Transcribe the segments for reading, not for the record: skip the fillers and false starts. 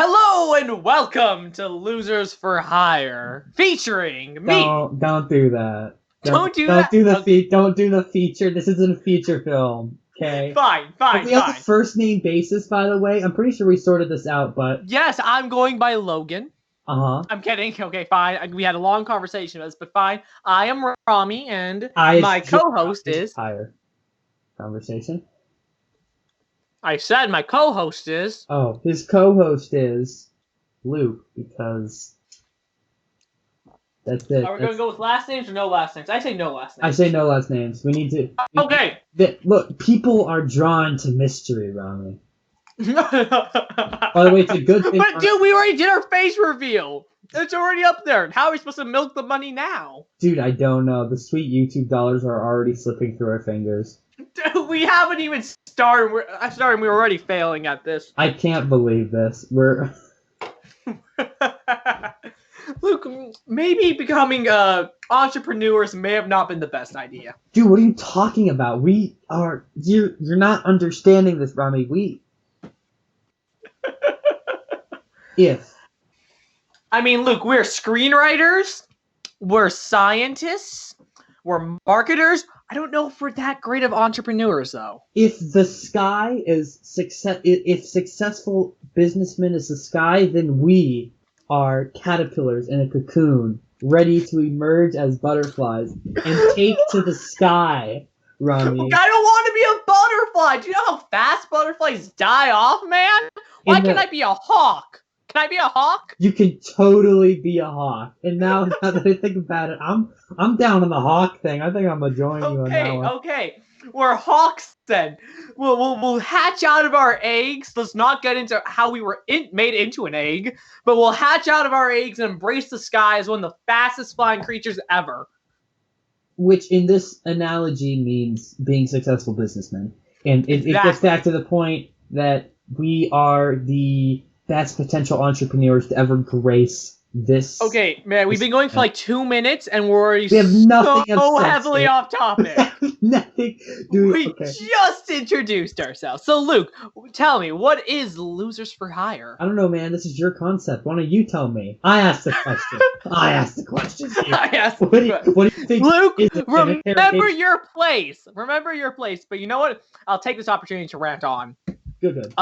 Hello and welcome to Losers for Hire, featuring me. Don't do that. Don't do Don't that. do the don't do the feature. This isn't a feature film. Okay. Fine. Are we on a first name basis, by the way? I'm pretty sure we sorted this out, but yes, I'm going by Logan. Uh-huh. I'm kidding. Okay, fine. We had a long conversation about this, but fine. I am Rami, and my co-host is Hire. Conversation. I said my co-host is. Oh, his co-host is Luke, because that's it. Are we going to go with last names or no last names? I say no last names. I say no last names. We need to. Okay. Look, people are drawn to mystery, Rami. By the way, it's a good thing. But dude, we already did our face reveal. It's already up there. How are we supposed to milk the money now? Dude, I don't know. The sweet YouTube dollars are already slipping through our fingers. Dude, we haven't even started. We're already failing at this. I can't believe this. We're Luke, maybe becoming entrepreneurs may have not been the best idea. Dude, what are you talking about? You're not understanding this, Rami. I mean, Luke, we're screenwriters, we're scientists, we're marketers. I don't know if we're that great of entrepreneurs, though. If the sky is if successful businessmen is the sky, then we are caterpillars in a cocoon, ready to emerge as butterflies and take to the sky, Rami. I don't want to be a butterfly. Do you know how fast butterflies die off, man? Why can't I be a hawk? Can I be a hawk? You can totally be a hawk. And now that I think about it, I'm down on the hawk thing. I think I'm gonna join you on that one. Okay. We're hawks then. We'll hatch out of our eggs. Let's not get into how we were made into an egg, but we'll hatch out of our eggs and embrace the sky as one of the fastest flying creatures ever. Which, in this analogy, means being successful businessmen. And it gets back to the point that we are the best potential entrepreneurs to ever grace this. Okay, man, we've been going for like 2 minutes and we're already so heavily off topic. Nothing. Dude, we just introduced ourselves. So, Luke, tell me, what is Losers for Hire? I don't know, man. This is your concept. Why don't you tell me? I asked the question. I asked the question. What do you think? Luke, remember your place. Remember your place. But you know what? I'll take this opportunity to rant on. Good.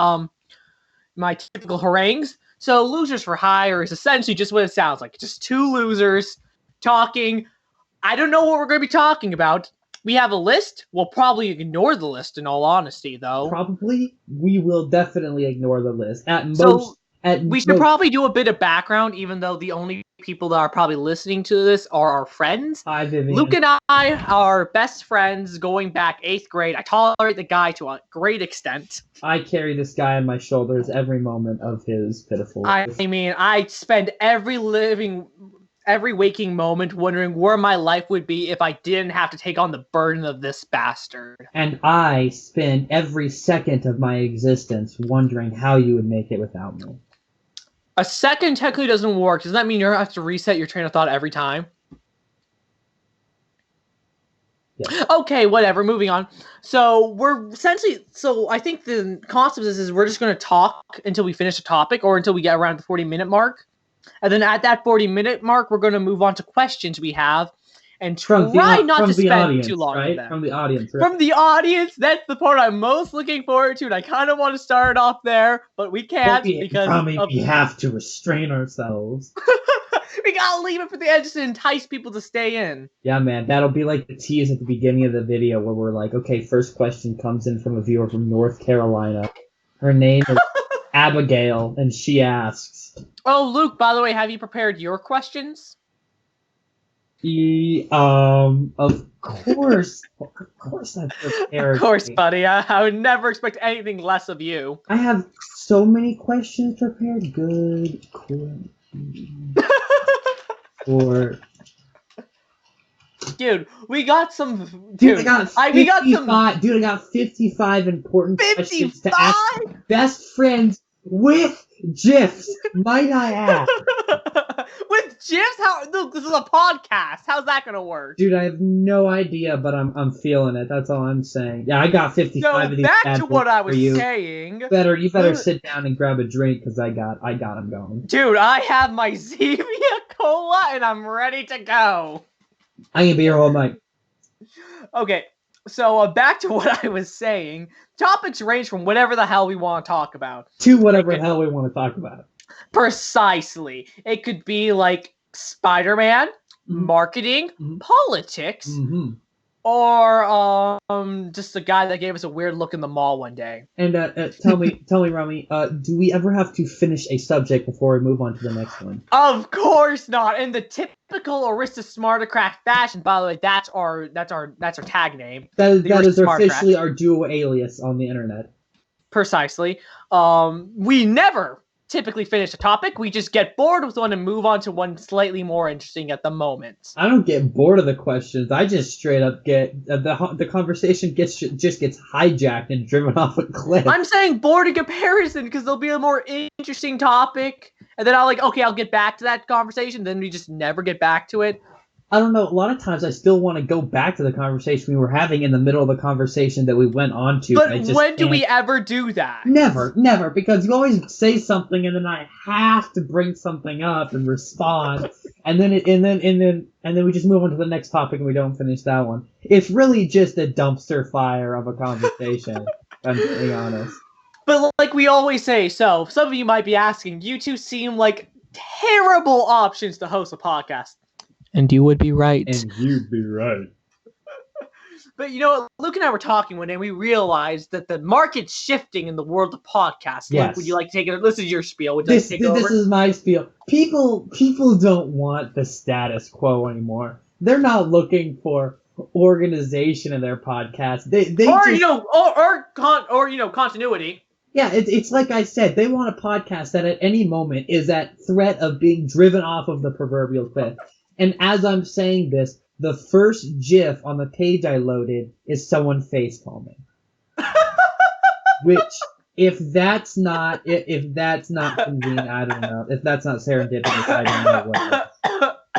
My typical harangues. So Losers for Hire is essentially just what it sounds like. Just two losers talking. I don't know what we're going to be talking about. We have a list. We'll probably ignore the list in all honesty, though. Probably. We will definitely ignore the list. We should probably do a bit of background, even though the only people that are probably listening to this are our friends. Hi, Vivian. Luke and I are best friends going back 8th grade. I tolerate the guy to a great extent. I carry this guy on my shoulders every moment of his pitiful life. I mean, I spend every waking moment wondering where my life would be if I didn't have to take on the burden of this bastard. And I spend every second of my existence wondering how you would make it without me. A second technically doesn't work. Does that mean you have to reset your train of thought every time? Yeah. Okay, whatever. Moving on. So we're essentially. So I think the concept is we're just going to talk until we finish a topic or until we get around the 40-minute mark, and then at that 40-minute mark, we're going to move on to questions we have, and try not to spend too long with them. From the audience, right? From the audience. That's the part I'm most looking forward to, and I kind of want to start off there, but we can't because we have to restrain ourselves. We gotta leave it for the edge to entice people to stay in. Yeah, man, that'll be like the tease at the beginning of the video where we're like, okay, first question comes in from a viewer from North Carolina. Her name is Abigail, and she asks... Oh, Luke, by the way, have you prepared your questions? Of course. Of course I've prepared. Of course, buddy. I would never expect anything less of you. I have so many questions prepared. Good question. Dude, we got some. Dude, I got 55 important questions to ask best friends with GIFs, might I add. With GIFs? Look, this is a podcast. How's that gonna work? Dude, I have no idea, but I'm feeling it. That's all I'm saying. Yeah, I got 55 of these. Back to what I was saying. You better sit down and grab a drink because I got them going. Dude, I have my Zevia Cola and I'm ready to go. I can be here all night. Okay, so back to what I was saying. Topics range from whatever the hell we want to talk about. To whatever the hell we want to talk about. Precisely. It could be like Spider-Man, marketing, politics, or just the guy that gave us a weird look in the mall one day. And tell me, Rami, do we ever have to finish a subject before we move on to the next one? Of course not. In the typical aristamarticrat fashion. By the way, that's our tag name. That is officially our dual alias on the internet. Precisely. We never typically finish a topic. We just get bored with one and move on to one slightly more interesting at the moment. I don't get bored of the questions. I just straight up get the conversation gets hijacked and driven off a cliff. I'm saying bored in comparison because there'll be a more interesting topic, and then I'll get back to that conversation. Then we just never get back to it. I don't know. A lot of times I still want to go back to the conversation we were having in the middle of the conversation that we went on to. But when do we ever do that? Never, because you always say something and then I have to bring something up and respond, and then we just move on to the next topic and we don't finish that one. It's really just a dumpster fire of a conversation. I'm being honest. But like we always say, so some of you might be asking, you two seem like terrible options to host a podcast. And you would be right. And you'd be right. But you know what? Luke and I were talking one day and we realized that the market's shifting in the world of podcasts. Yes. Luke, would you like to take it? This is your spiel. Would you This like to take it over? This is my spiel. People don't want the status quo anymore. They're not looking for organization in their podcast. Continuity. Yeah, it's like I said, they want a podcast that at any moment is at threat of being driven off of the proverbial cliff. And as I'm saying this, the first GIF on the page I loaded is someone face palming. Which, if that's not convenient, I don't know. If that's not serendipitous, I don't know what.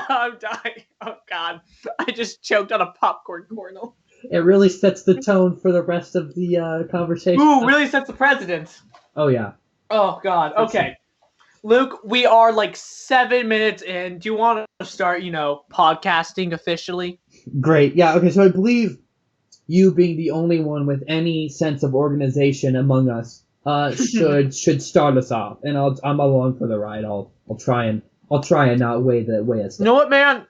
I'm dying. Oh God, I just choked on a popcorn kernel. It really sets the tone for the rest of the conversation. Ooh, really sets the precedent. Oh yeah. Oh God. Okay. Luke, we are like 7 minutes in. Do you want to start, podcasting officially? Great. Yeah, okay, so I believe you being the only one with any sense of organization among us should start us off. And I'm along for the ride. I'll try and not weigh us. You know what, man?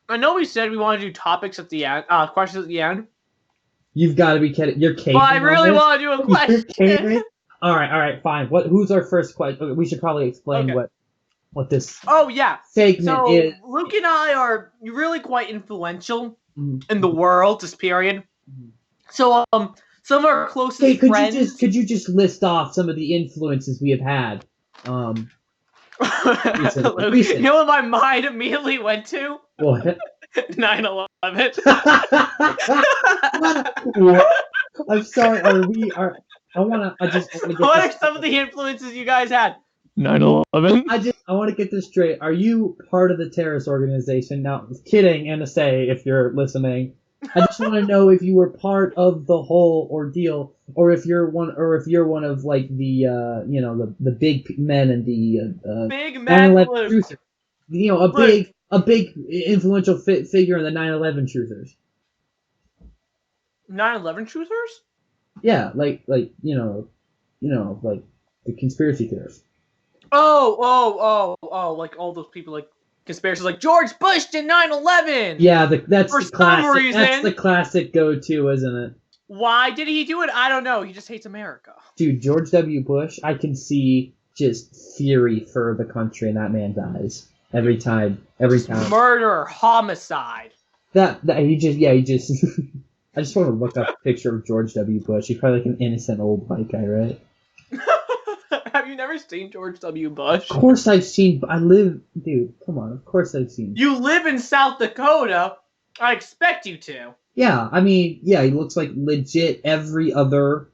I know we said we want to do topics at the end, questions at the end. You've got to be kidding. You're catering. Well, I really want to do a question. You're catering? All right, fine. Who's our first question? We should probably explain what this segment is. Luke and I are really quite influential in the world, this period. So, some of our closest friends... Could you just list off some of the influences we have had? Luke, you know what my mind immediately went to? What? 9/11. I'm sorry. What are some of the influences you guys had? 9/11. I want to get this straight. Are you part of the terrorist organization? Now, kidding, NSA, if you're listening. I just want to know if you were part of the whole ordeal, or if you're one of like the the big men and the big men, 9/11 truthers. A big influential figure in the 9/11 truthers. 9/11 truthers? Yeah, like the conspiracy theorists. Oh, like all those people, like conspiracies, like George Bush did 9/11. Yeah, that's for the classic. Some reason. That's the classic go-to, isn't it? Why did he do it? I don't know. He just hates America. Dude, George W. Bush, I can see just fury for the country in that man's eyes every time. Murder, homicide. He just. I just want to look up a picture of George W. Bush. He's probably like an innocent old white guy, right? Have you never seen George W. Bush? Of course I've seen. Dude, come on. Of course I've seen. You live in South Dakota. I expect you to. Yeah, I mean, he looks like legit every other,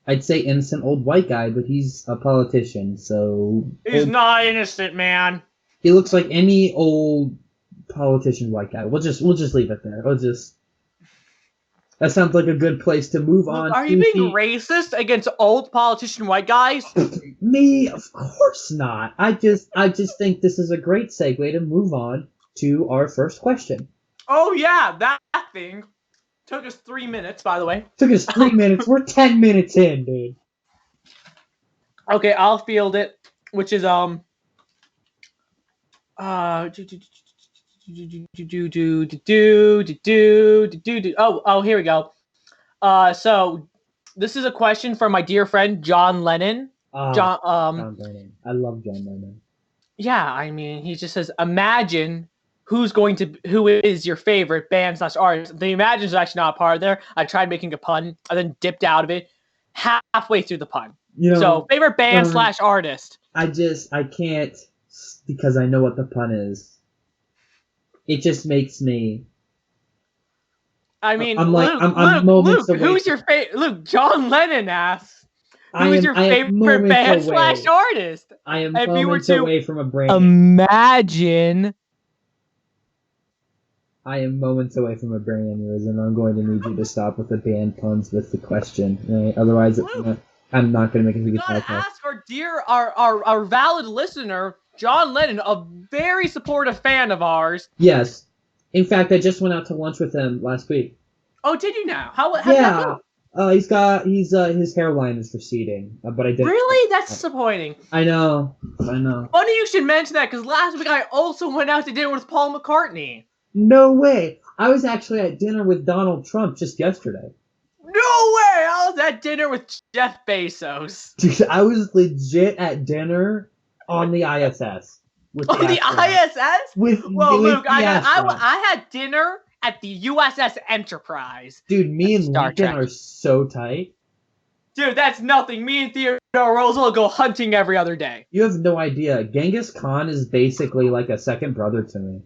I'd say innocent old white guy, but he's a politician, so... He's not innocent, man. He looks like any old politician white guy. We'll just leave it there. That sounds like a good place to move Luke, on. are you being racist against old politician white guys? Me, of course not. I just think this is a great segue to move on to our first question. Oh yeah, that thing took us 3 minutes, by the way. Took us 3 minutes. We're 10 minutes in, dude. Okay, I'll field it, which is oh, here we go. So this is a question from my dear friend John Lennon. John Lennon. I love John Lennon. Yeah, I mean, he just says, imagine who is your favorite band / artist. The imagine is actually not a part of there. I tried making a pun, and then dipped out of it halfway through the pun. So favorite band / artist. I can't, because I know what the pun is. It just makes me. I mean, I'm Luke, who's your favorite? Luke, John Lennon asks, who's your favorite band / artist? I am moments away from a brain. Imagine. I am moments away from a brain aneurysm. I'm going to need you to stop with the band puns with the question. Right? Otherwise, I'm not going to make a good podcast. We gotta ask our valid listener, John Lennon, a very supportive fan of ours. Yes. In fact, I just went out to lunch with him last week. Oh, did you now? How did that go? His hairline is receding, but I didn't. Really? That's disappointing. I know. Funny you should mention that, because last week I also went out to dinner with Paul McCartney. No way! I was actually at dinner with Donald Trump just yesterday. No way! I was at dinner with Jeff Bezos. Dude, I was legit at dinner on the ISS. On the ISS? Luke, I had dinner at the USS Enterprise. Dude, me and Lincoln are so tight. Dude, that's nothing. Me and Theodore Roosevelt go hunting every other day. You have no idea. Genghis Khan is basically like a second brother to me.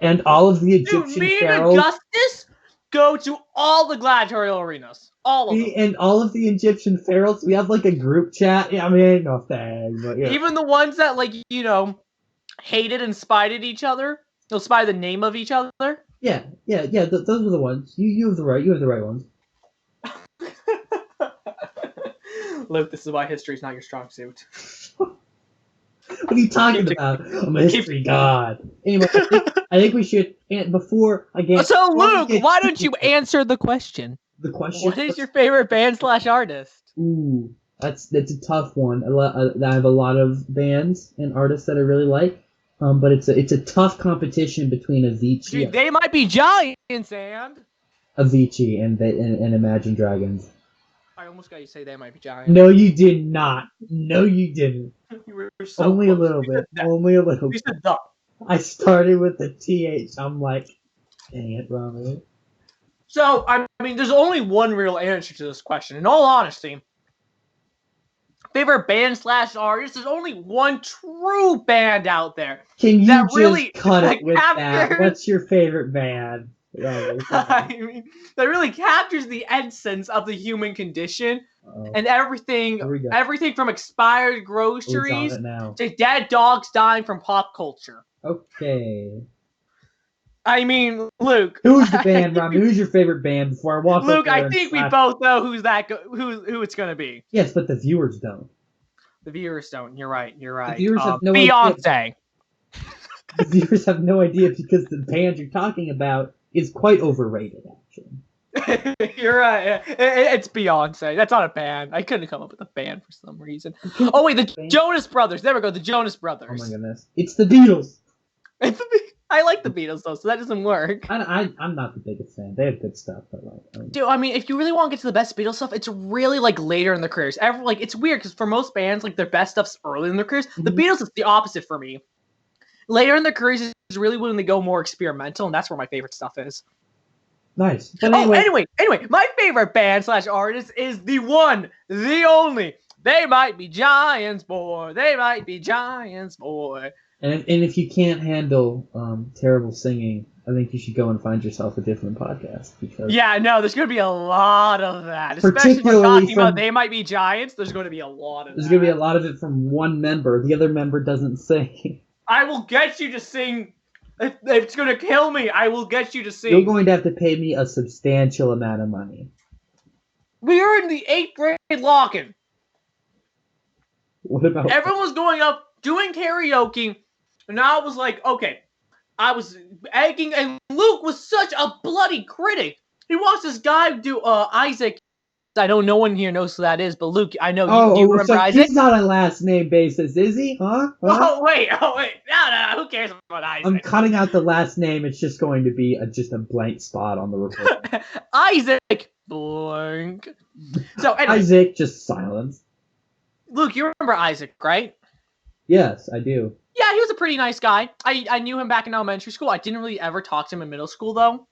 And all of the Egyptian pharaohs. And Augustus go to all the gladiatorial arenas. All of them. And all of the Egyptian pharaohs, we have like a group chat. I mean, no thing. But, yeah. Even the ones that, like, hated and spied at each other. They'll spy the name of each other. Yeah. Those are the ones. You have the right ones. Luke, this is why history is not your strong suit. What are you talking about? I'm a history god. Anyway, I think we should. And before again. So Luke, why don't you answer the question? The question. What is your favorite band / artist? Ooh, that's a tough one. I have a lot of bands and artists that I really like. But it's a tough competition between Avicii. Dude, they might be giants, and Avicii and Imagine Dragons. I almost got you to say they might be giants. No, you did not. No, you didn't. You were so Only close. A little bit. Only a little bit. You said the. I started with the TH. I'm like, dang it, Robert. So, I mean, there's only one real answer to this question. In all honesty, favorite band / artist, there's only one true band out there. Can you just really cut it with that? What's your favorite band? I mean, that really captures the essence of the human condition. And everything from expired groceries to dead dogs dying from pop culture. Okay. I mean, Luke. Who's the band, Robbie? Who's your favorite band before I walk Luke, I think we both know who it's going to be. Yes, but the viewers don't. The viewers don't. You're right. The viewers have no Beyonce. idea. The viewers have no idea because the band you're talking about is quite overrated, actually. You're right. It's Beyonce. That's not a band. I couldn't come up with a band for some reason. Oh, wait, the Jonas Brothers. There we go, the Jonas Brothers. Oh, my goodness. It's the Beatles. I like the Beatles, though, so that doesn't work. I'm not the biggest fan. They have good stuff, but Dude, I mean, if you really want to get to the best Beatles stuff, it's really, like, later in their careers. It's weird, because for most bands, like, their best stuff's early in their careers. Mm-hmm. The Beatles is the opposite for me. Later in their careers is really when they go more experimental, and that's where my favorite stuff is. Nice. But anyway, my favorite band / artist is the one, the only. They might be giants, boy. They might be giants, boy. And if you can't handle terrible singing, I think you should go and find yourself a different podcast because Yeah, no, there's going to be a lot of that. Especially if we're particularly talking about They Might Be Giants, there's going to be a lot of there's that. going to be a lot of it from one member. The other member doesn't sing. I will get you to sing. If it's going to kill me, I will get you to sing. You're going to have to pay me a substantial amount of money. We were in the 8th grade lock-in. What about Everyone was going up, doing karaoke, and I was like, okay. I was egging, and Luke was such a bloody critic. He watched this guy do Isaac. I don't know one here knows who that is, but Luke, I know. Do you remember so Isaac? he's not a last name basis, is he? Huh? Oh wait. No, who cares about Isaac? I'm cutting out the last name. It's just going to be just a blank spot on the report. Isaac blank. So anyway, Isaac, just silence. Luke, you remember Isaac, right? Yes, I do. Yeah, he was a pretty nice guy. I knew him back in elementary school. I didn't really ever talk to him in middle school, though.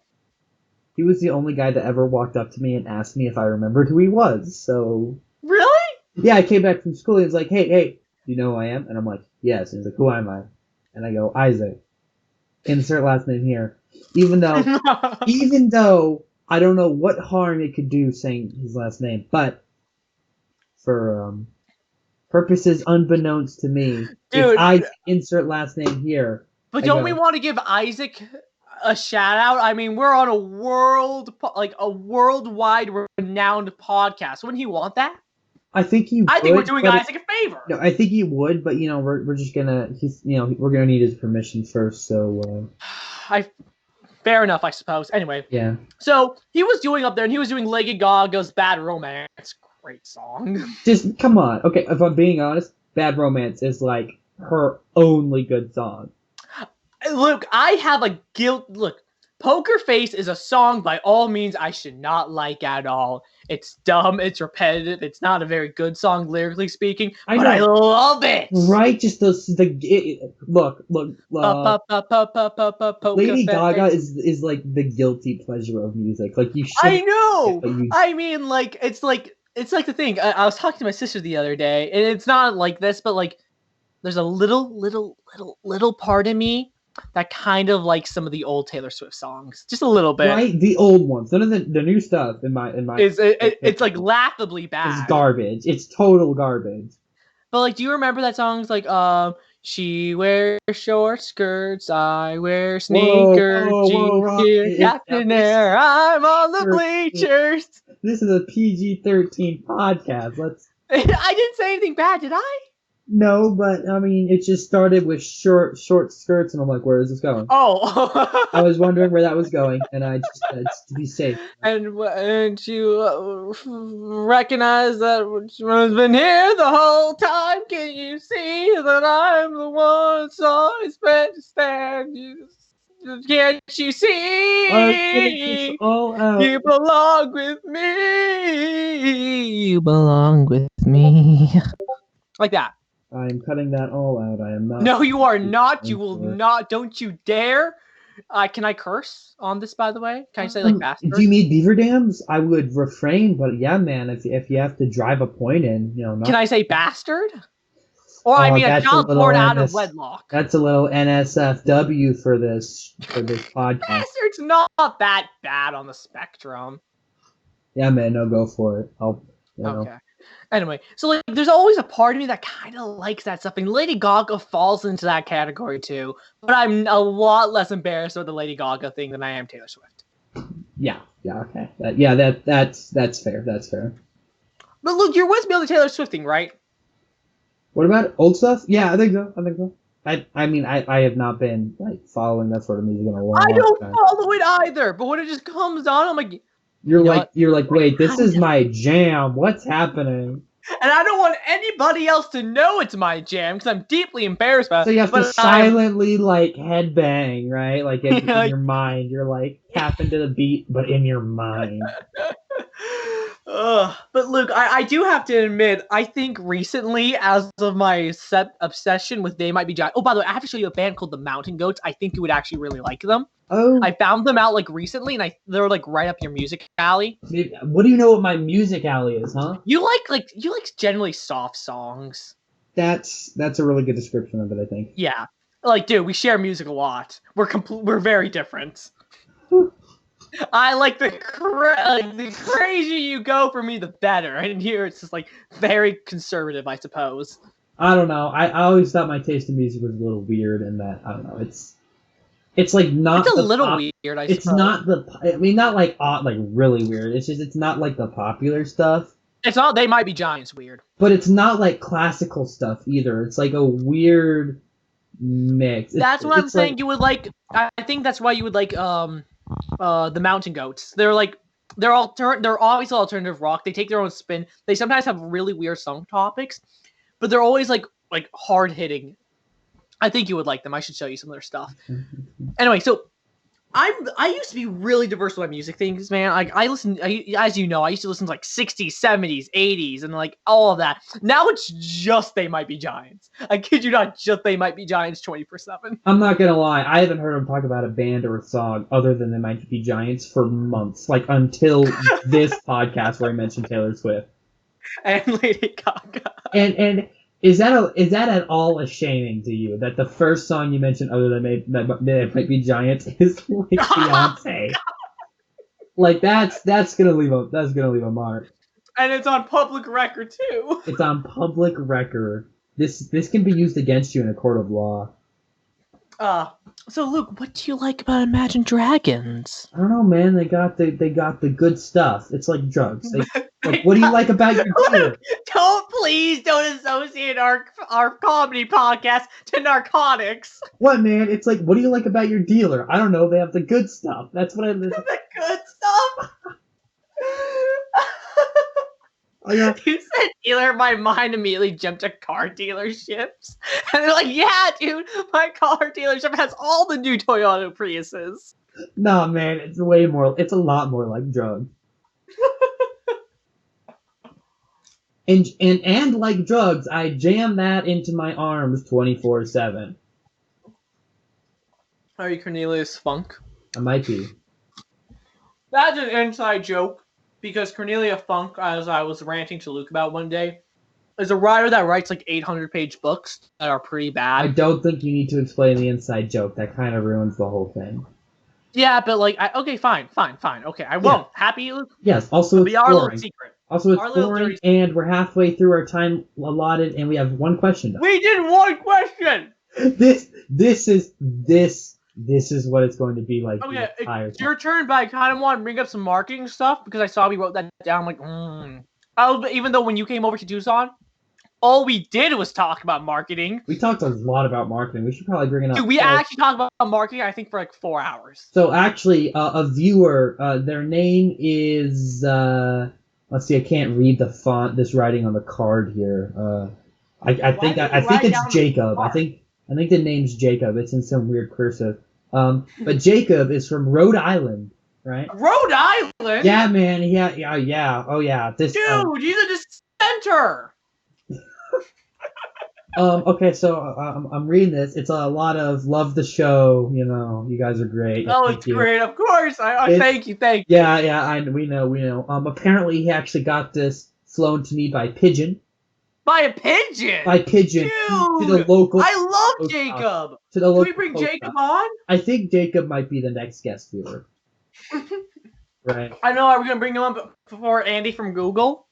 He was the only guy that ever walked up to me and asked me if I remembered who he was, so... Really? Yeah, I came back from school and he was like, hey, do you know who I am? And I'm like, yes. And he's like, who am I? And I go, Isaac. Insert last name here. Even though I don't know what harm it could do saying his last name, but for purposes unbeknownst to me, dude, if I insert last name here. But don't we want to give Isaac a shout out? I mean, we're on a worldwide renowned podcast. Wouldn't he want that? I think he would. I think we're doing Isaac a favor. No, I think he would, but we're just gonna we're gonna need his permission first. So fair enough, I suppose. Anyway, yeah. So he was doing up there, and he was doing Lady Gaga's "Bad Romance." Great song. Just come on, okay. If I'm being honest, "Bad Romance" is like her only good song. Look, I have a guilt. Look, Poker Face is a song by all means I should not like at all. It's dumb, it's repetitive, it's not a very good song lyrically speaking, but I love it. Right? Just look. Lady Gaga is like the guilty pleasure of music. Like you should. I know. I mean, like it's like the thing. I was talking to my sister the other day, and it's not like this, but like there's a little part of me that kind of like some of the old Taylor Swift songs, just a little bit. Right, the old ones. None of the new stuff in my. It's like laughably bad. It's garbage. It's total garbage. But like, do you remember that song's like she wears short skirts, I wear sneakers, Captain Air, I'm on the bleachers. This is a PG-13 podcast. I didn't say anything bad, did I? No, but I mean, it just started with short skirts, and I'm like, where is this going? Oh, I was wondering where that was going, and I just to be safe. And you recognize that has been here the whole time? Can you see that I'm the one so it's meant to stand? Can't you see? All out. You belong with me. You belong with me. Like that. I'm cutting that all out. I am not. No, you are not. You will not. Don't you dare. Can I curse on this, by the way? Can I say, like, bastard? Do you mean beaver dams? I would refrain, but yeah, man, if you have to drive a point in, Can I say bastard? Or, I mean, a child born out of wedlock. That's a little NSFW for this podcast. Bastard's not that bad on the spectrum. Yeah, man, no, go for it. Okay. Anyway, so like, there's always a part of me that kind of likes that stuff, and Lady Gaga falls into that category too. But I'm a lot less embarrassed with the Lady Gaga thing than I am Taylor Swift. Yeah, okay. That's fair. That's fair. But look, you're with me on the Taylor Swift thing, right? What about old stuff? Yeah, I think so. I mean, I have not been like following that sort of music in a long time. I don't follow it either, but when it just comes on, I'm like. You're like, wait, this is my jam. What's happening? And I don't want anybody else to know it's my jam because I'm deeply embarrassed about it. So you have to silently like headbang, right? Like in your mind, you're like tapping to the beat, but in your mind. But Luke, I do have to admit, I think recently, as of my obsession with They Might Be Giants. Oh, by the way, I have to show you a band called the Mountain Goats. I think you would actually really like them. Oh. I found them out like recently, and they're like right up your music alley. What do you know what my music alley is, huh? You like generally soft songs. That's a really good description of it, I think. Yeah. Like, dude, we share music a lot. We're very different. I like the crazier you go for me, the better. And here it's just like very conservative, I suppose. I don't know. I always thought my taste in music was a little weird, and that I don't know. It's like not. It's a the little pop, weird. It's suppose. not the. I mean, not like really weird. It's just it's not like the popular stuff. It's not. They might be giants weird. But it's not like classical stuff either. It's like a weird mix. That's what I'm saying. Like, You would like. I think that's why you would like the Mountain Goats. They're always alternative rock. They take their own spin. They sometimes have really weird song topics, but they're always like hard hitting. I think you would like them. I should show you some of their stuff. Anyway, so I used to be really diverse with my music things, man. Like as you know, I used to listen to like 60s, 70s, 80s, and like all of that. Now it's just They Might Be Giants. I kid you not, just They Might Be Giants 24/7. I'm not gonna lie, I haven't heard him talk about a band or a song other than They Might Be Giants for months. Like until this podcast where I mentioned Taylor Swift And Lady Gaga. And is that at all a shaming to you that the first song you mentioned other than They Might Be Giants is like Beyonce? Like that's gonna leave a mark. And it's on public record too. It's on public record. This can be used against you in a court of law. So Luke, what do you like about Imagine Dragons? I don't know, man. They got the good stuff. It's like drugs. Like, what do you like about your dealer? Please don't associate our comedy podcast to Narcotics. What, man? It's like, what do you like about your dealer? I don't know. They have the good stuff. That's what I listen. The good stuff. Oh, yeah. You said dealer, my mind immediately jumped to car dealerships. And they're like, yeah, dude, my car dealership has all the new Toyota Priuses. Nah, man, it's a lot more like drugs. and like drugs, I jam that into my arms 24/7. Are you Cornelius Funk? I might be. That's an inside joke. Because Cornelia Funk, as I was ranting to Luke about one day, is a writer that writes like 800-page books that are pretty bad. I don't think you need to explain the inside joke. That kind of ruins the whole thing. Yeah, but like, okay, fine. Okay, I won't. Yeah. Happy, Luke? Yes, also it's our little secret. Also, it's boring, and we're halfway through our time allotted, and we have one question. We did one question! This is what it's going to be like. Okay, it's your turn, but I kind of want to bring up some marketing stuff because I saw we wrote that down. I'm like, even though when you came over to Tucson, all we did was talk about marketing. We talked a lot about marketing. We should probably bring it up. Dude, we actually talked about marketing, I think, for like 4 hours. So actually, a viewer, their name is, let's see, I can't read the font, this writing on the card here. I think it's Jacob. I think the name's Jacob. It's in some weird cursive. But Jacob is from Rhode Island, right? Rhode Island? Yeah, man. Yeah. Oh, yeah. Dude, he's a dissenter. Okay, so I'm reading this. It's a lot of love the show. You know, you guys are great. Oh, it's great. Of course. Thank you. Yeah. We know. Apparently he actually got this flown to me by pigeon. By a pigeon? By pigeon. Dude, to the local. I love Jacob. To the local. Can we bring Jacob on? I think Jacob might be the next guest viewer. Right. I know. Are we gonna bring him up before Andy from Google?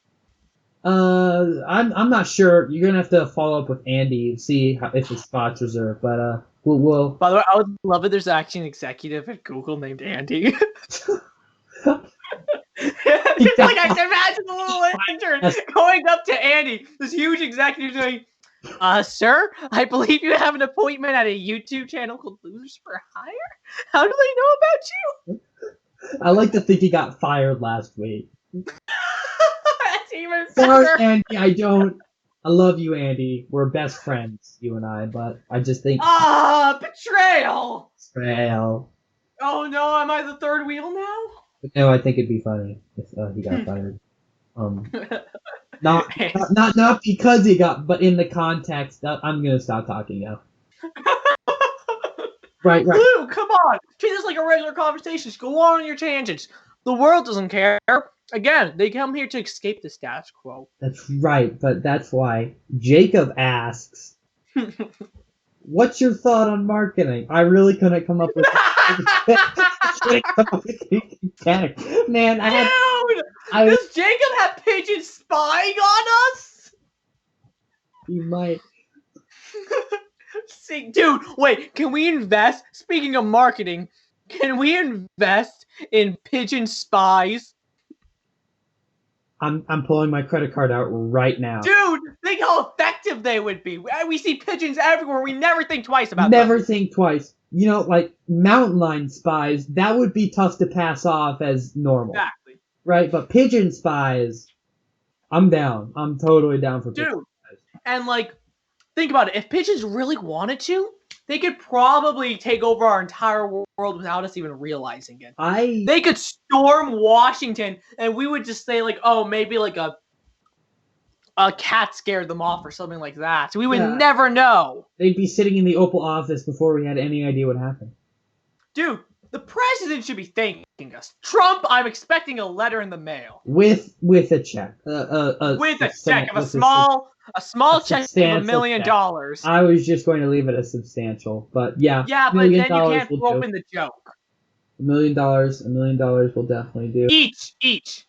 I'm not sure. You're gonna have to follow up with Andy, see if his spot's reserved. But we'll. By the way, I would love it. There's actually an executive at Google named Andy. Like I can imagine the little intern going up to Andy, this huge executive, doing, "Sir, I believe you have an appointment at a YouTube channel called Losers for Hire. How do they know about you?" I like to think he got fired last week. That's even Sorry, better. Andy, I love you, Andy. We're best friends, you and I, but I just think... betrayal! Betrayal. Oh no, am I the third wheel now? No, I think it'd be funny if he got fired. Not because he got, but in the context that I'm gonna stop talking now. Right. Luke, come on! Treat this like a regular conversation. Just go on your tangents. The world doesn't care. Again, they come here to escape the status quo. That's right, but that's why Jacob asks, What's your thought on marketing? I really couldn't come up with Man, Does Jacob have pigeons spying on us? He might. See, dude, wait, can we invest? Speaking of marketing, can we invest in pigeon spies? I'm pulling my credit card out right now. Dude, think how effective they would be. We see pigeons everywhere. We never think twice about them. Never think twice. You know, like mountain lion spies, that would be tough to pass off as normal. Exactly. Right? But pigeon spies, I'm down. I'm totally down for pigeon spies. And like, think about it. If pigeons really wanted to, they could probably take over our entire world without us even realizing it. They could storm Washington, and we would just say like, oh, maybe like a cat scared them off or something like that. So we would never know. They'd be sitting in the Oval Office before we had any idea what happened. Dude, the president should be thanking us. Trump, I'm expecting a letter in the mail. With a check. With a check of a small check of $1 million. I was just going to leave it as substantial, but yeah. Yeah, but then you can't throw open the joke. $1 million will definitely do. Each.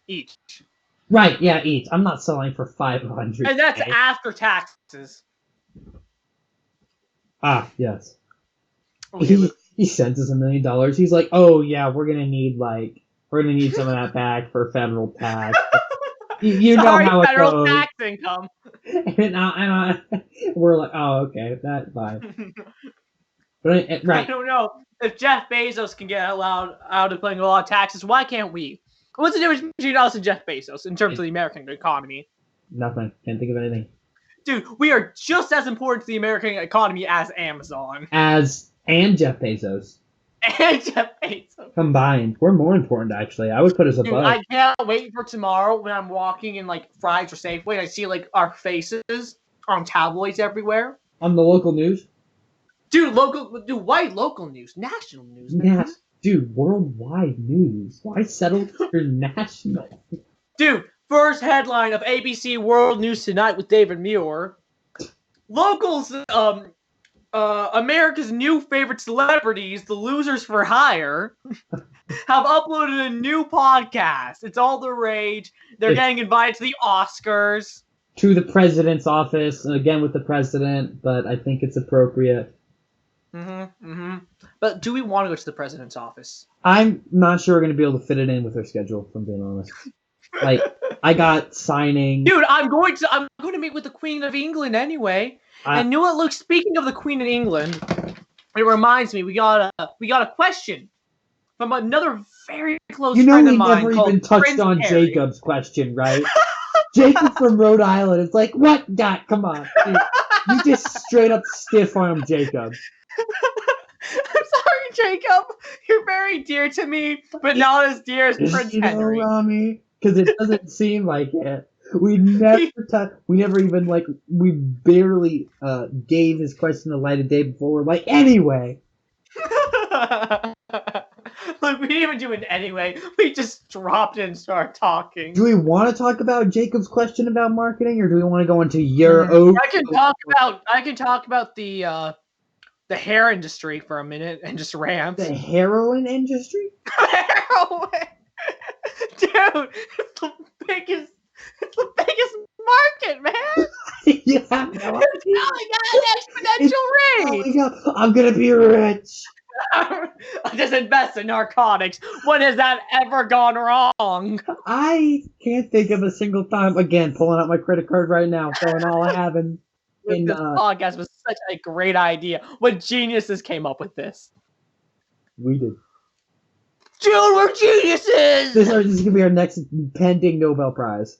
Right, yeah, each. I'm not selling for 500. And that's after taxes. Ah, yes. Okay, he sends us $1 million. He's like, oh yeah, we're gonna need some of that back for federal tax. You Sorry, know how federal it goes. tax income. and we're like, oh, okay, bye. But right. I don't know. If Jeff Bezos can get allowed out of paying a lot of taxes, why can't we? What's the difference between us and Jeff Bezos in terms of the American economy? Nothing. Can't think of anything. Dude, we are just as important to the American economy as Amazon. And Jeff Bezos. And Jeff Bezos. Combined. We're more important, actually. I would put us above. I can't wait for tomorrow when I'm walking in, like, Fry's or Safeway and I see, like, our faces on tabloids everywhere. On the local news? Dude, why local news? National news. Yeah. Dude, worldwide news. Why settle for national? Dude, first headline of ABC World News Tonight with David Muir. Locals, America's new favorite celebrities, the Losers for Hire, have uploaded a new podcast. It's all the rage. They're getting invited to the Oscars. To the president's office, again with the president, but I think it's appropriate. But do we want to go to the president's office? I'm not sure we're going to be able to fit it in with our schedule, if I'm being honest. Like, I got signing. Dude, I'm going to meet with the Queen of England anyway. And you know what? Look, speaking of the Queen of England, it reminds me, we got a question from another very close friend of mine. You know, we never even touched Prince on Harry. Jacob's question, right? Jacob from Rhode Island. It's like, what? God, come on. Dude, you just straight up stiff arm Jacob. I'm sorry, Jacob. You're very dear to me, but not as dear as Prince Henry. Rami? Because it doesn't seem like it. We never even, like, we barely gave his question the light of day before. We're like, anyway. Look, we didn't even do it anyway. We just dropped in and started talking. Do we want to talk about Jacob's question about marketing, or do we want to go into your own? I can talk about the hair industry for a minute and just rant. The heroin industry? Heroin! Dude, it's the biggest market, man! You have no idea. It's going at an exponential rate! Oh, I'm gonna be rich! I just invest in narcotics. When has that ever gone wrong? I can't think of a single time. Again, pulling out my credit card right now, throwing all I have in. This podcast was such a great idea. What geniuses came up with this? We did. Dude, we're geniuses! This is gonna be our next pending Nobel Prize.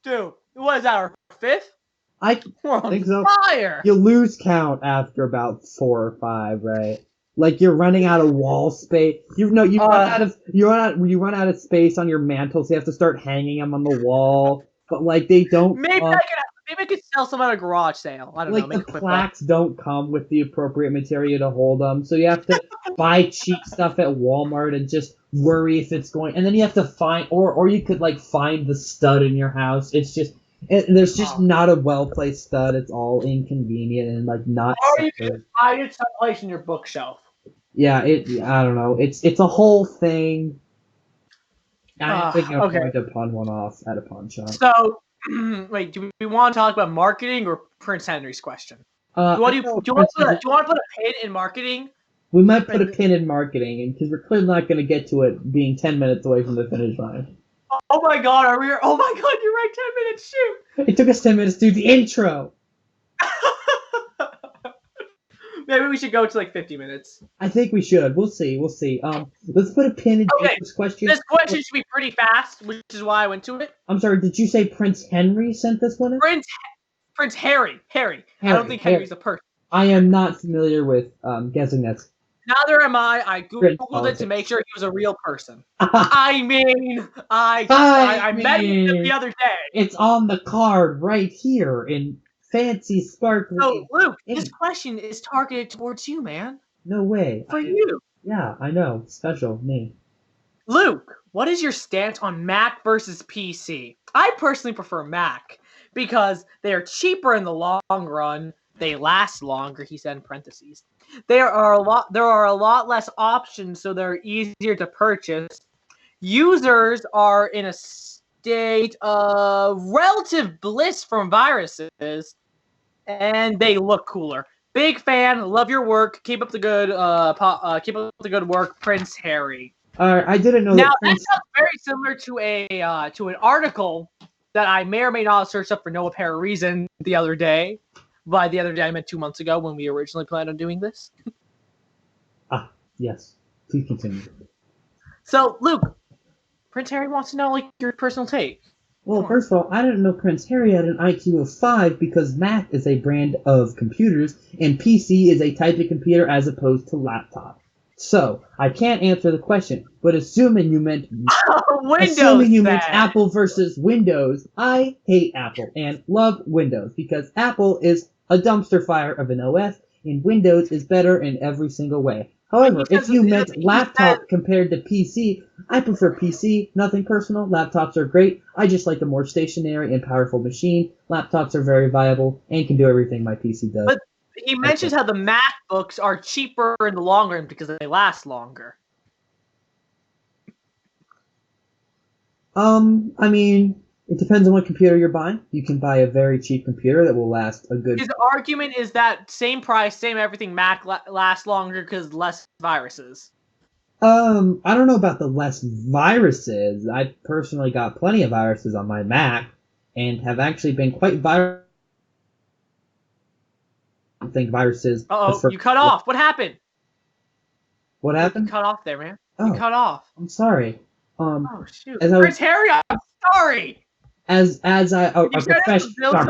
Dude, what is that, our fifth? We're on think so. Fire! You lose count after about 4 or 5, right? Like you're running out of wall space. You run out of space on your mantle, so you have to start hanging them on the wall. But like they don't. Maybe I could sell some at a garage sale. I don't know. Like the plaques don't come with the appropriate material to hold them, so you have to buy cheap stuff at Walmart and just worry if it's going. And then you have to find, or you could like find the stud in your house. There's just not a well-placed stud. It's all inconvenient and like not. Or you can hide it someplace in your bookshelf. Yeah, I don't know. It's a whole thing. I'm thinking of going to pawn one off at a pawn shop. So, wait, do we want to talk about marketing or Prince Henry's question? Do you want to put a pin in marketing? We might put a pin in marketing, because we're clearly not going to get to it being 10 minutes away from the finish line. Oh my god, oh my god, you're right, 10 minutes, shoot! It took us 10 minutes to do the intro! Maybe we should go to like 50 minutes. I think we should. We'll see. Let's put a pin in this question. This question should be pretty fast, which is why I went to it. I'm sorry, did you say Prince Henry sent this one in? Prince Harry. I don't think Henry's a person. I am not familiar with guessing that's... Neither am I. I Googled it to make sure he was a real person. I met him the other day. It's on the card right here in fancy sparkly. So, Luke, this question is targeted towards you, man. No way. For you. Yeah, I know. Special. Me. Luke, what is your stance on Mac versus PC? I personally prefer Mac because they are cheaper in the long run. They last longer, he said in parentheses. There are a lot less options, so they're easier to purchase. Users are in a state of relative bliss from viruses, and they look cooler. Big fan, love your work. Keep up the good work, Prince Harry. I didn't know. Now that sounds very similar to an article that I may or may not have searched up for no apparent reason the other day. By the other day, I meant 2 months ago when we originally planned on doing this. Yes. Please continue. So, Luke, Prince Harry wants to know, like, your personal take. Well, first of all, I didn't know Prince Harry had an IQ of 5 because Mac is a brand of computers and PC is a type of computer as opposed to laptop. So, I can't answer the question, but assuming you meant Apple versus Windows, I hate Apple and love Windows because Apple is a dumpster fire of an OS and Windows is better in every single way. However, if you meant laptop compared to PC, I prefer PC. Nothing personal. Laptops are great. I just like a more stationary and powerful machine. Laptops are very viable and can do everything my PC does. But he mentions how the MacBooks are cheaper in the long run because they last longer. I mean, it depends on what computer you're buying. You can buy a very cheap computer that will last a good... His argument is that same price, same everything, Mac lasts longer because less viruses. I don't know about the less viruses. I personally got plenty of viruses on my Mac and have actually been quite viral. I think viruses... Uh-oh, you cut off. What happened? What happened? You cut off there, man. Oh, you cut off. I'm sorry. Oh, shoot. Prince Harry, I'm sorry! Our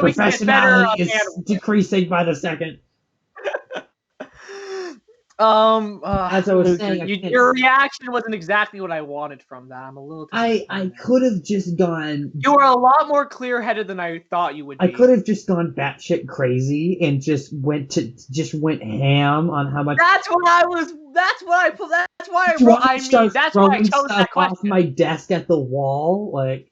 professionality is decreasing by the second. As I was saying, your reaction wasn't exactly what I wanted from that. I'm a little. I could have just gone. You were a lot more clear-headed than I thought you would be. I could have just gone batshit crazy and just went ham on how much. That's what I was. That's why I chose that question. Off my desk at the wall, like.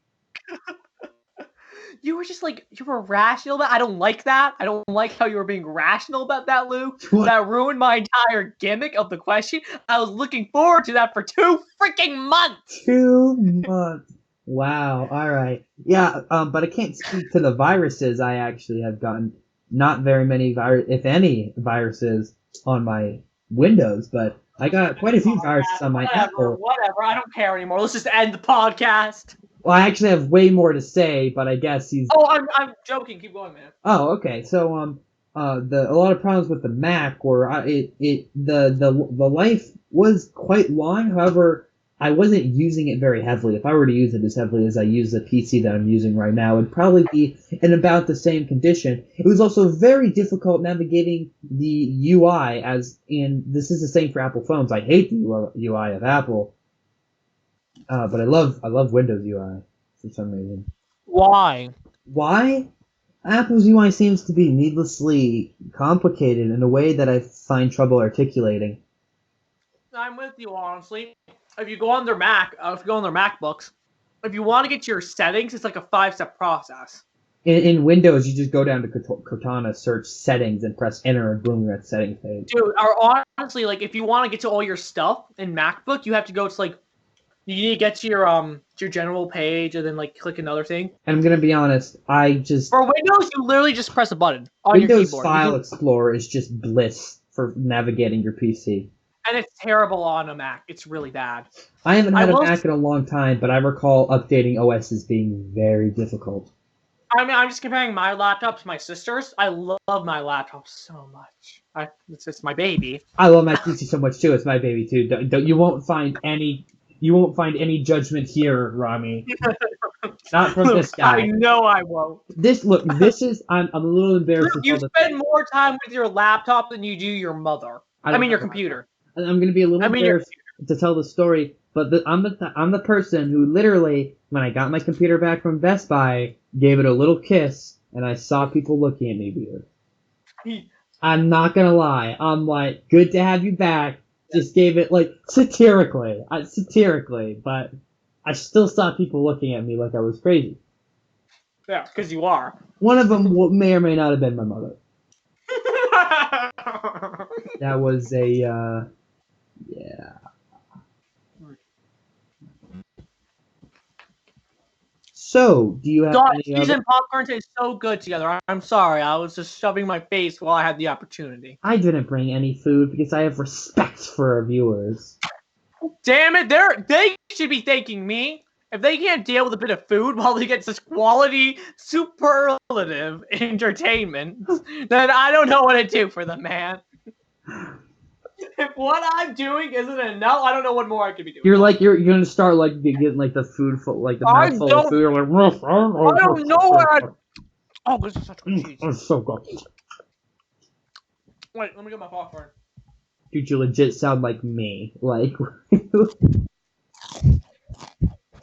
You were just like, you were rational about. I don't like that. I don't like how you were being rational about that, Luke. What? That ruined my entire gimmick of the question. I was looking forward to that for 2 freaking months. 2 months. Wow. All right. Yeah. But I can't speak to the viruses. I actually have gotten not very many if any, viruses on my Windows, but I got quite a few viruses on my Apple. Whatever. I don't care anymore. Let's just end the podcast. Well, I actually have way more to say, but I guess he's... Oh, I'm joking. Keep going, man. Oh, okay. So, a lot of problems with the Mac were the life was quite long. However, I wasn't using it very heavily. If I were to use it as heavily as I use the PC that I'm using right now, it'd probably be in about the same condition. It was also very difficult navigating the UI, this is the same for Apple phones. I hate the UI of Apple. But I love Windows UI for some reason. Why? Why? Apple's UI seems to be needlessly complicated in a way that I find trouble articulating. I'm with you, honestly. If you go on their MacBooks, if you want to get your settings, it's like a 5-step process. In Windows, you just go down to Cortana, search settings, and press enter, and boom, you're at settings page. Dude, or honestly, like if you want to get to all your stuff in MacBook, you have to go to like you need to get to your general page and then like click another thing. And I'm gonna be honest, For Windows, you literally just press a button on your Windows keyboard. File Explorer is just bliss for navigating your PC. And it's terrible on a Mac. It's really bad. I haven't had a Mac in a long time, but I recall updating OS as being very difficult. I mean, I'm just comparing my laptop to my sister's. I love my laptop so much. It's my baby. I love my PC so much too. It's my baby too. You won't find any judgment here, Rami. Not from this guy. I know I won't. This is I'm a little embarrassed. You spend more time with your laptop than you do your mother. I mean your computer. I'm going to be a little embarrassed to tell the story, but I'm the person who literally, when I got my computer back from Best Buy, gave it a little kiss, and I saw people looking at me weird. I'm not going to lie. I'm like, good to have you back. Just gave it, like, satirically, but I still saw people looking at me like I was crazy. Yeah, because you are. One of them may or may not have been my mother. That was a, yeah. So, do you have God, any cheese and popcorn taste so good together. I'm sorry, I was just shoving my face while I had the opportunity. I didn't bring any food because I have respect for our viewers. Damn it, they should be thanking me. If they can't deal with a bit of food while they get such quality, superlative entertainment, then I don't know what to do for them, man. If what I'm doing isn't enough, I don't know what more I could be doing. You're gonna start like getting like the food full, like the mouthful of food. You're like, I don't know what. Oh, this is such good cheese. It's so good. Wait, let me get my popcorn. Dude, you legit sound like me. Like,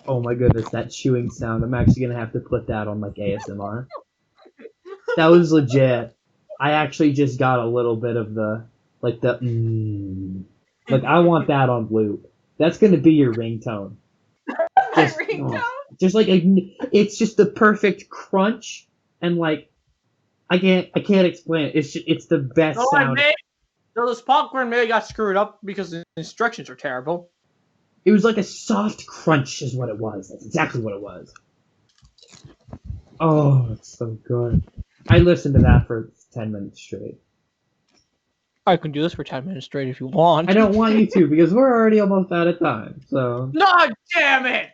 oh my goodness, that chewing sound. I'm actually gonna have to put that on like ASMR. That was legit. I actually just got a little bit of the. Like like I want that on loop. That's gonna be your ringtone. Just like it's just the perfect crunch, and like I can't explain it. It's the best sound. So this popcorn maybe got screwed up because the instructions are terrible. It was like a soft crunch, is what it was. That's exactly what it was. Oh, it's so good. I listened to that for 10 minutes straight. I can do this for 10 minutes straight if you want. I don't want you to, because we're already almost out of time, so... No, damn it!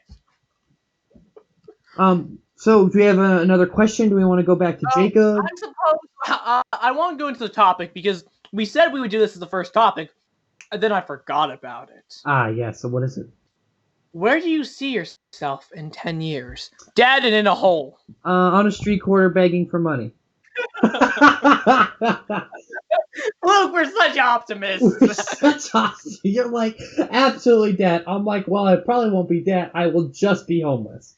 So, do we have another question? Do we want to go back to Jacob? I suppose... I want to go into the topic, because we said we would do this as the first topic, and then I forgot about it. Ah, yeah, so what is it? Where do you see yourself in 10 years? Dead and in a hole. On a street corner begging for money. Luke, we're such optimists. You're like, absolutely dead. I'm like, well, I probably won't be dead. I will just be homeless.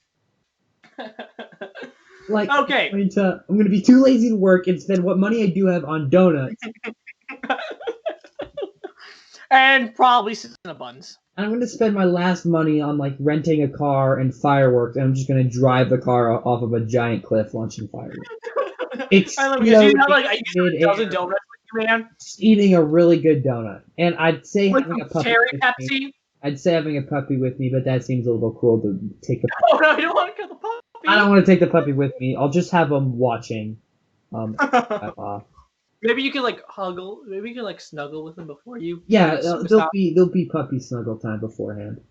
Like, okay. I'm going to be too lazy to work and spend what money I do have on donuts. And probably cinnabons. I'm going to spend my last money on, like, renting a car and fireworks, and I'm just going to drive the car off of a giant cliff launching fireworks. Man. Just eating a really good donut. And I'd say with having a puppy cherry with Pepsi. Me. I'd say having a puppy with me, but that seems a little cruel to take the puppy. Oh, no, you don't want to kill the puppy. I don't want to take the puppy with me. I'll just have him watching. Maybe you can like huggle. Maybe you can like snuggle with him before you. Yeah, there'll be puppy snuggle time beforehand.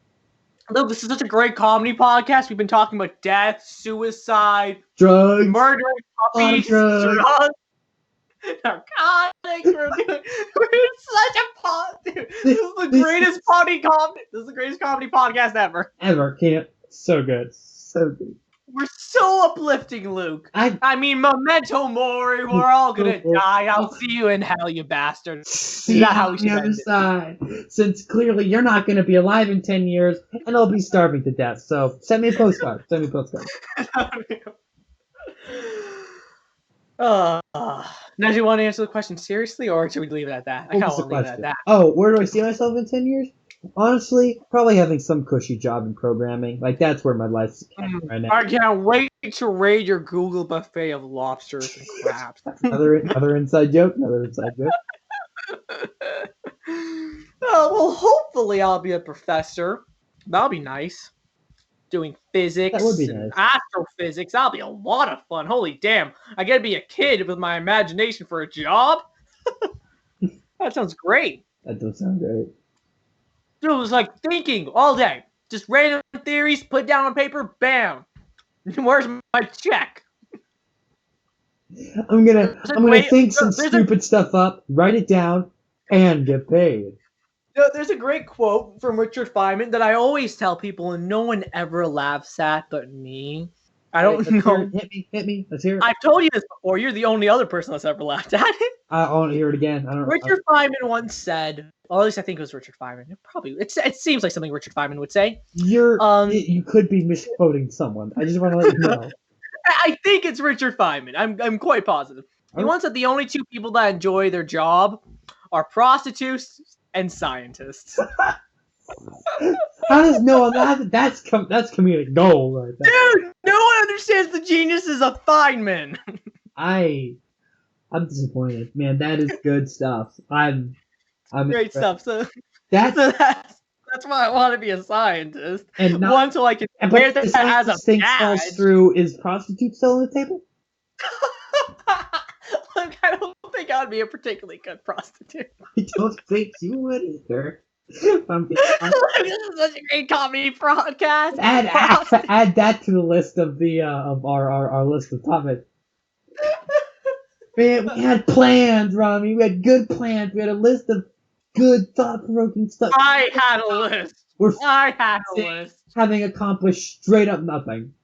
Look, this is such a great comedy podcast. We've been talking about death, suicide, drugs, murdering puppies, drugs, narcotics. We're such a dude. This is the greatest comedy. This is the greatest comedy podcast ever. Can't. So good. So good. We're so uplifting, Luke. I mean, memento mori. We're all gonna die. I'll see you in hell, you bastard. See that how we should end it. Since clearly you're not gonna be alive in 10 years, and I'll be starving to death. So send me a postcard. Now, do you want to answer the question seriously, or should we leave it at that? I kind of want to leave it at that. Oh, where do I see myself in 10 years? Honestly, probably having some cushy job in programming. Like, that's where my life's heading right now. I can't wait to raid your Google buffet of lobsters and crabs. Another inside joke. Another inside joke. Well, hopefully I'll be a professor. That'll be nice. Doing physics That would be and nice. astrophysics. That'll be a lot of fun. Holy damn. I gotta be a kid with my imagination for a job. That sounds great. That does sound great. Dude, it was like thinking all day. Just random theories, put down on paper, bam. Where's my check? I'm gonna think some stupid stuff up, write it down, and get paid. There's a great quote from Richard Feynman that I always tell people, and no one ever laughs at but me. I don't know. Hit me. Let's hear it. I've told you this before. You're the only other person that's ever laughed at it. I want to hear it again. Richard Feynman once said, or at least I think it was Richard Feynman. It seems like something Richard Feynman would say. You could be misquoting someone. I just want to let you know. I think it's Richard Feynman. I'm quite positive. He once said the only two people that enjoy their job are prostitutes and scientists. How does that's comedic gold right there. Dude, no one understands the geniuses of Feynman. I'm disappointed, man. That is good stuff. I'm great stuff. So that's why I want to be a scientist. And not, one so I can wear that as a thing badge. falls through. Is prostitute still on the table? Look, I don't think I'd be a particularly good prostitute. I don't think you would either. This is such a great comedy podcast. Add that to the list of the of our list of topics. Man, we had plans, Rami. We had good plans. We had a list of good, thought-provoking stuff. I had a list. I had a list. Having accomplished straight up nothing.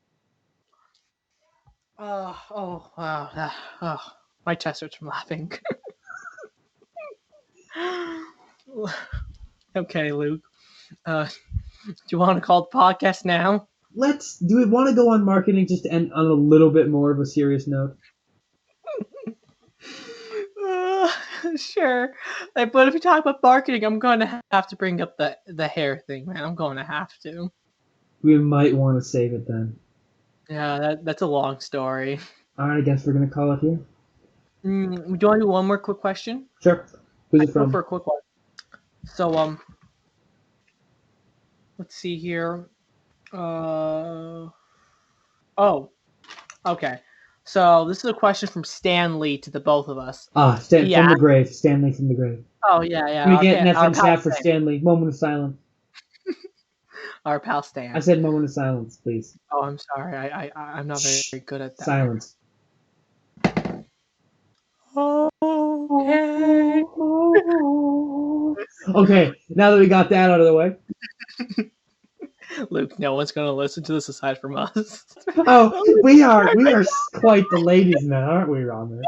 Oh, wow. My chest hurts from laughing. Okay, Luke. Do you want to call the podcast now? Do we want to go on marketing just to end on a little bit more of a serious note? Sure. But if we talk about marketing, I'm going to have to bring up the hair thing, man. I'm going to have to. We might want to save it then. Yeah, that's a long story. All right, I guess we're going to call it here. Do you want to do one more quick question? Sure. Who's it from? For a quick one. So, let's see here. Okay. So this is a question from Stan Lee to the both of us. From the grave. Stanley from the grave. Oh, yeah. We get an FM chat for Stanley. Moment of silence. Our pal Stan. I said moment of silence, please. Oh, I'm sorry. I'm not very good at that. Silence. Okay. Okay, now that we got that out of the way. Luke, no one's going to listen to this aside from us. Oh, we are quite the ladies now, aren't we, Rami?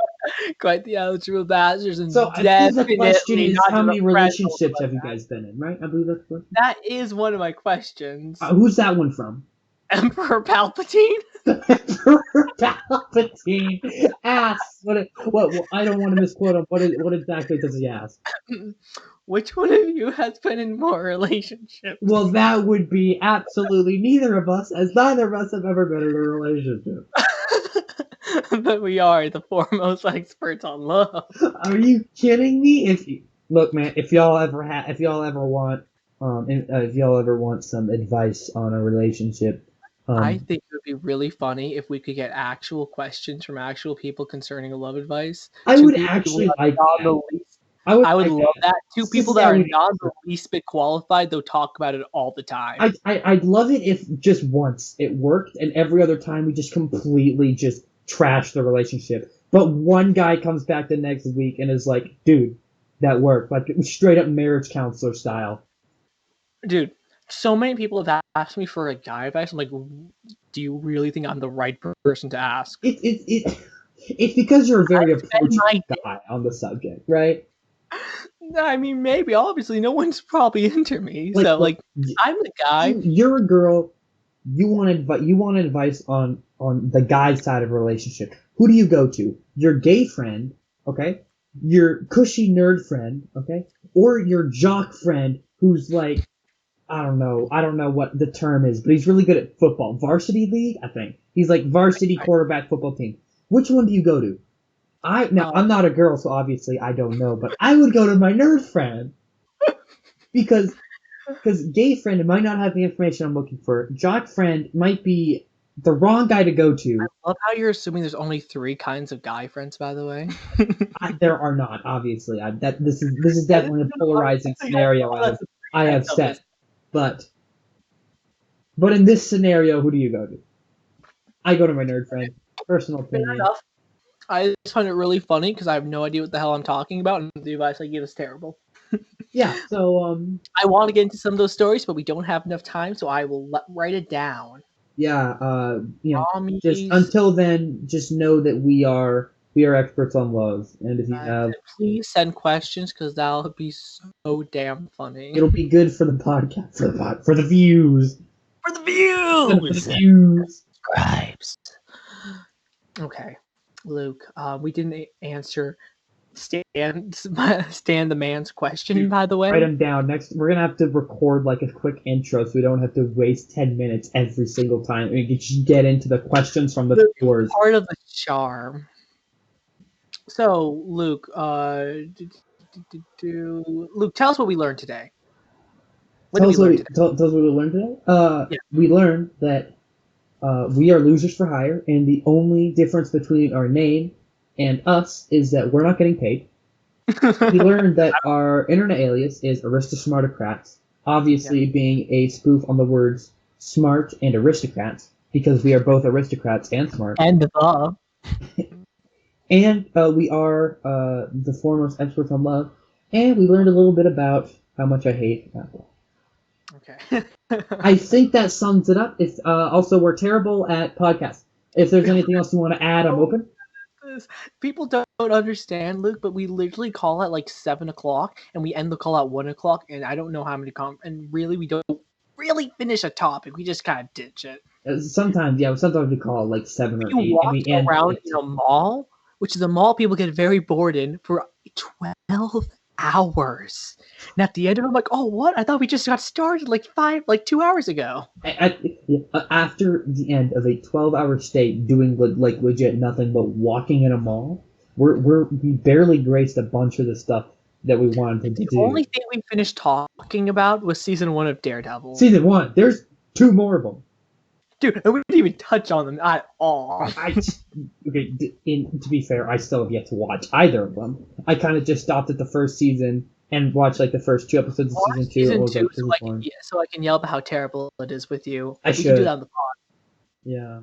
Quite the eligible bachelors. And so the question is, how many relationships have you guys been in, right? I believe that's the question. That is one of my questions. Who's that one from? Emperor Palpatine? Emperor Palpatine asks, what, I don't want to misquote him. What exactly does he ask? Which one of you has been in more relationships? Well, that would be absolutely neither of us, as neither of us have ever been in a relationship. But we are the foremost experts on love. Are you kidding me? Look, man, if y'all ever want some advice on a relationship, I think it would be really funny if we could get actual questions from actual people concerning love advice. I would actually like that. I would love that. Two people that are not the least bit qualified, they'll talk about it all the time. I'd love it if just once it worked, and every other time we just completely just trash the relationship. But one guy comes back the next week and is like, dude, that worked. Like, straight up marriage counselor style. Dude, so many people have asked me for a guy advice. I'm like, do you really think I'm the right person to ask? It's because you're a very approachable guy on the subject, right? I mean, maybe. Obviously, no one's probably into me. I'm the guy. You're a girl. You want advice on the guy side of a relationship. Who do you go to? Your gay friend, okay? Your cushy nerd friend, okay? Or your jock friend who's like I don't know what the term is, but he's really good at football. Varsity league, I think. He's like varsity quarterback football team. Which one do you go to? I'm not a girl, so obviously I don't know, but I would go to my nerd friend because gay friend might not have the information I'm looking for. Jock friend might be the wrong guy to go to. I love how you're assuming there's only 3 kinds of guy friends, by the way. There are not, obviously. This is definitely a polarizing scenario I have set. But in this scenario, who do you go to? I go to my nerd friend. Personal opinion. Fair enough. I just find it really funny because I have no idea what the hell I'm talking about, and the advice I give is terrible. Yeah, so I want to get into some of those stories, but we don't have enough time, so I will write it down. Yeah, Mommies. just until then, just know that we are experts on love, and if you have, please send questions because that'll be so damn funny. It'll be good for the podcast, for the views. For the views. For the views. Subscribes. Okay, Luke. We didn't answer Stan the man's question, by the way. Write them down. Next, we're gonna have to record like a quick intro, so we don't have to waste 10 minutes every single time. We can just get into the questions from the viewers. Part of the charm. So, Luke, Luke, tell us what we learned today. Tell us what we learned today. Yeah. We learned that we are losers for hire, and the only difference between our name and us is that we're not getting paid. We learned that our internet alias is aristamarticrats, obviously being a spoof on the words smart and aristocrats, because we are both aristocrats and smart. And the. And we are the foremost experts on love, and we learned a little bit about how much I hate Apple. Okay. I think that sums it up. If also, we're terrible at podcasts. If there's anything else you want to add, I'm open. People don't understand, Luke, but we literally call at like 7 o'clock, and we end the call at 1 o'clock, and I don't know how many and really we don't really finish a topic. We just kind of ditch it. Sometimes we call like 7 or 8. You walk around in a mall, which is a mall people get very bored in, for 12 hours. And at the end of it, I'm like, oh, what? I thought we just got started like 2 hours ago. After the end of a 12-hour stay doing like legit nothing but walking in a mall, we barely graced a bunch of the stuff that we wanted to do. The only thing we finished talking about was season 1 of Daredevil. Season 1. There's 2 more of them. Dude, and we didn't even touch on them at all. To be fair, I still have yet to watch either of them. I kind of just stopped at the first season and watched like the first 2 episodes of season 2. So I can yell about how terrible it is with you. I should. We can do that on the pod. Yeah.